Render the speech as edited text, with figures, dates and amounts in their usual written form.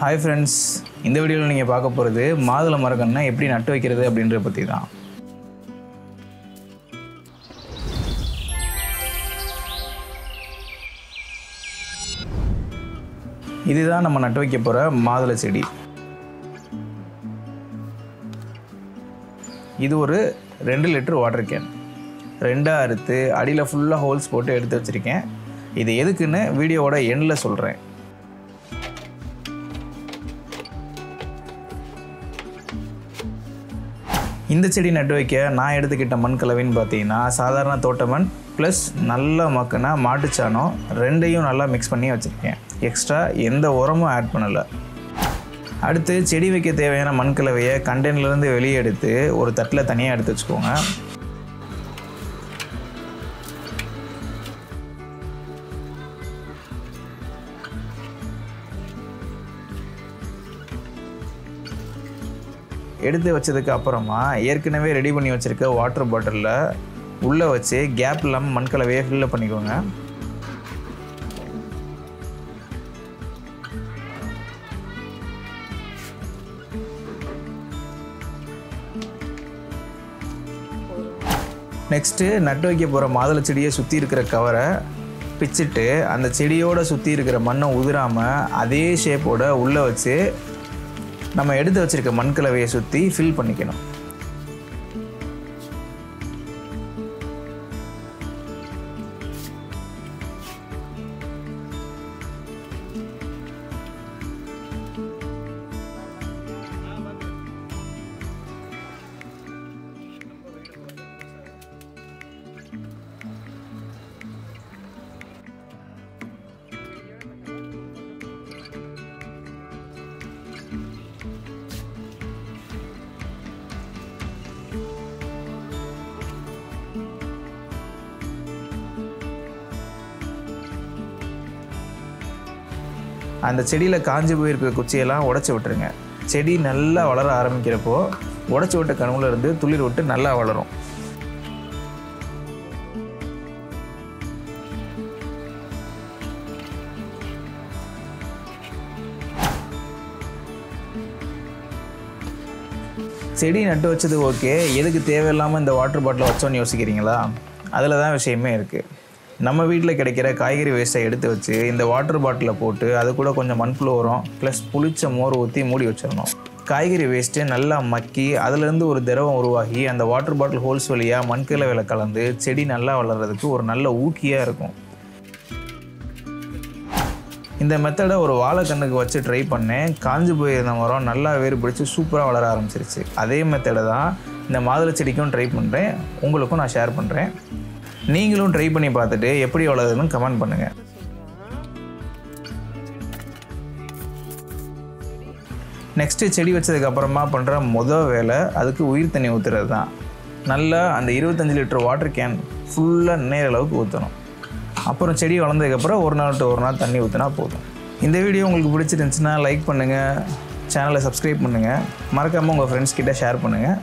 Hi friends, இந்த வீடியோல நீங்க பார்க்க போறது மாதுளை மரக்கன்னை எப்படி நட்டு வைக்கிறது அப்படின்றத பத்தி தான். இதுதான் நம்ம நட்டு வைக்க போற மாதுளை செடி. இது ஒரு 2 லிட்டர் வாட்டர் கேன். ரெண்டா அறுத்து அடியில ஃபுல்லா ஹோல்ஸ் போட்டு எடுத்து வச்சிருக்கேன். இது எதுக்குன்னு வீடியோவோட எண்ட்ல சொல்றேன். இந்த செடி நட்டு வைக்க நான் எடுத்துக்கிட்ட மண் கலவைன்னு பார்த்தீங்கன்னா சாதாரண தோட்ட மண் ப்ளஸ் நல்லா மக்கின மாட்டுச்சாணம் ரெண்டையும் நல்லா மிக்ஸ் பண்ணி வச்சுருக்கேன். எக்ஸ்ட்ரா எந்த உரமும் ஆட் பண்ணலை. அடுத்து செடி வைக்க தேவையான மண் கலவையை கண்டெய்னர்லேருந்து வெளியே எடுத்து ஒரு தட்டில் தனியாக எடுத்து வச்சுக்கோங்க. எடுத்து வச்சதுக்கு அப்புறமா ஏற்கனவே ரெடி பண்ணி வச்சுருக்க வாட்டர் பாட்டிலில் உள்ளே வச்சு கேப் இல்லாமல் மண் கலவையை ஃபில்லப் பண்ணிக்கோங்க. நெக்ஸ்ட்டு நட்டு வைக்க போகிற மாதுளை செடியை சுற்றி இருக்கிற கவரை பிச்சுட்டு அந்த செடியோடு சுற்றி இருக்கிற மண்ணை உதிராமல் அதே ஷேப்போட உள்ளே வச்சு நம்ம எடுத்து வச்சிருக்க மண் கலவையை சுற்றி ஃபில் பண்ணிக்கணும். அந்த செடியில் காஞ்சி போயிருக்கிற குச்சியெல்லாம் உடச்சி விட்டுருங்க. செடி நல்லா வளர ஆரம்பிக்கிறப்போ உடச்சி விட்ட கனவுல இருந்து துளிர் விட்டு நல்லா வளரும். செடி நட்டு வச்சது ஓகே, எதுக்கு தேவையில்லாமல் இந்த வாட்டர் பாட்டிலை வச்சோன்னு யோசிக்கிறீங்களா? அதில் தான் விஷயமே இருக்குது. நம்ம வீட்டில் கிடைக்கிற காய்கறி வேஸ்ட்டை எடுத்து வச்சு இந்த வாட்டர் பாட்டிலில் போட்டு அது கூட கொஞ்சம் மண்புழு உரம் ப்ளஸ் புளிச்ச மோர் ஊற்றி மூடி வச்சிடணும். காய்கறி வேஸ்ட்டு நல்லா மக்கி அதிலேருந்து ஒரு திரவம் உருவாகி அந்த வாட்டர் பாட்டில் ஹோல்ஸ் வழியாக மண்கலவையில் கலந்து செடி நல்லா வளர்கிறதுக்கு ஒரு நல்ல ஊக்கியாக இருக்கும். இந்த மெத்தடை ஒரு வாழைக்கண்ணுக்கு வச்சு ட்ரை பண்ணேன். காஞ்சி போயிருந்த மரம் நல்லா வேறு பிடிச்சி சூப்பராக வளர ஆரம்பிச்சிருச்சு. அதே மெத்தடை தான் இந்த மாதுளை செடிக்கும் ட்ரை பண்ணுறேன், உங்களுக்கும் நான் ஷேர் பண்ணுறேன். நீங்களும் ட்ரை பண்ணி பார்த்துட்டு எப்படி வளருதுன்னு கமெண்ட் பண்ணுங்கள். நெக்ஸ்ட்டு செடி வச்சதுக்கப்புறமா பண்ணுற மொதல் வேலை அதுக்கு உயிர் தண்ணி ஊற்றுறது தான். நல்லா அந்த 25 லிட்டர் வாட்டர் கேன் ஃபுல்லாக நேர அளவுக்கு ஊற்றணும். அப்புறம் செடி வளர்ந்ததுக்கப்புறம் ஒரு நாள் டு ஒரு நாள் தண்ணி ஊற்றினா போதும். இந்த வீடியோ உங்களுக்கு பிடிச்சிருந்துச்சுன்னா லைக் பண்ணுங்கள், சேனலை சப்ஸ்கிரைப் பண்ணுங்கள், மறக்காமல் உங்கள் ஃப்ரெண்ட்ஸ் கிட்ட ஷேர் பண்ணுங்கள்.